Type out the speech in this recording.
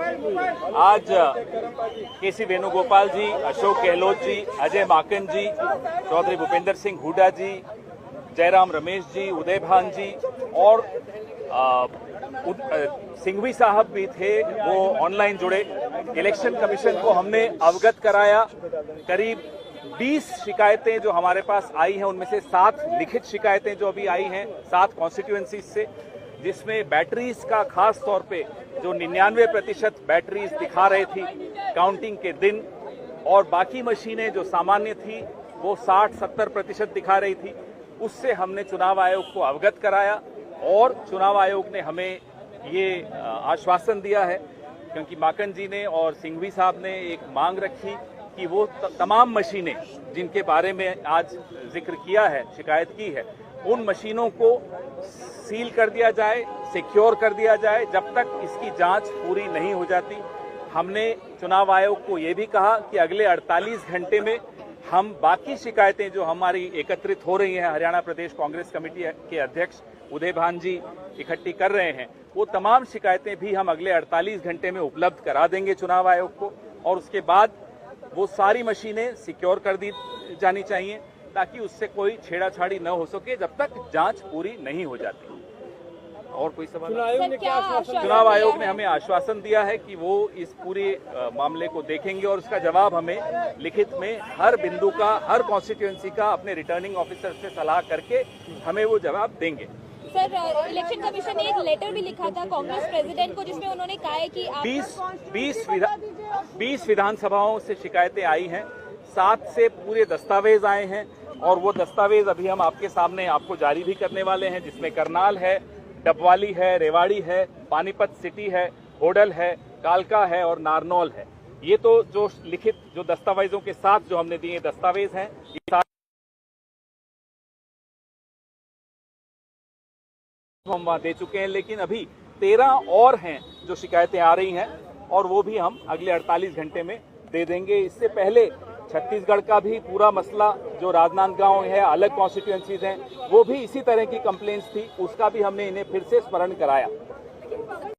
आज केसी वेणुगोपाल जी, अशोक गहलोत जी, अजय माकन जी, चौधरी भूपेंद्र सिंह हुड्डा जी, जयराम रमेश जी, उदय भान जी और सिंघवी साहब भी थे, वो ऑनलाइन जुड़े। इलेक्शन कमीशन को हमने अवगत कराया। करीब 20 शिकायतें जो हमारे पास आई हैं, उनमें से 7 लिखित शिकायतें जो अभी आई हैं 7 कॉन्स्टिट्यूएंसीज से, जिसमें बैटरीज का खास तौर पे जो 99% बैटरीज दिखा रही थी काउंटिंग के दिन, और बाकी मशीनें जो सामान्य थी वो 60-70% दिखा रही थी। उससे हमने चुनाव आयोग को अवगत कराया और चुनाव आयोग ने हमें ये आश्वासन दिया है, क्योंकि माकन जी ने और सिंघवी साहब ने एक मांग रखी कि वो तमाम मशीनें जिनके बारे में आज जिक्र किया है, शिकायत की है, उन मशीनों को सील कर दिया जाए, सिक्योर कर दिया जाए जब तक इसकी जांच पूरी नहीं हो जाती। हमने चुनाव आयोग को ये भी कहा कि अगले 48 घंटे में हम बाकी शिकायतें जो हमारी एकत्रित हो रही हैं, हरियाणा प्रदेश कांग्रेस कमेटी के अध्यक्ष उदय भान जी इकट्ठी कर रहे हैं, वो तमाम शिकायतें भी हम अगले 48 घंटे में उपलब्ध करा देंगे चुनाव आयोग को, और उसके बाद वो सारी मशीनें सिक्योर कर दी जानी चाहिए ताकि उससे कोई छेड़ाछाड़ी न हो सके जब तक जांच पूरी नहीं हो जाती। और कोई सवाल? चुनाव आयोग ने हमें आश्वासन दिया है कि वो इस पूरे मामले को देखेंगे और उसका जवाब हमें लिखित में हर बिंदु का, हर कॉन्स्टिट्यूएंसी का अपने रिटर्निंग ऑफिसर से सलाह करके हमें वो जवाब देंगे। सर, इलेक्शन कमीशन ने एक लेटर भी लिखा था कांग्रेस प्रेसिडेंट को, जिसमें उन्होंने कहा है कि 20 विधानसभाओं से शिकायतें आई हैं, 7 से पूरे दस्तावेज आए हैं, और वो दस्तावेज अभी हम आपके सामने आपको जारी भी करने वाले हैं, जिसमें करनाल है, डबवाली है, रेवाड़ी है, पानीपत सिटी है, होडल है, कालका है और नारनौल है। ये तो जो लिखित जो दस्तावेजों के साथ जो हमने दिए दस्तावेज हैं, ये हम वहां दे चुके हैं, लेकिन अभी 13 और हैं जो शिकायतें आ रही हैं, और वो भी हम अगले 48 घंटे में दे देंगे। इससे पहले छत्तीसगढ़ का भी पूरा मसला जो राजनांदगांव है, अलग कॉन्स्टिट्यूएंसीज हैं, वो भी इसी तरह की कंप्लेंट्स थी, उसका भी हमने इन्हें फिर से स्मरण कराया।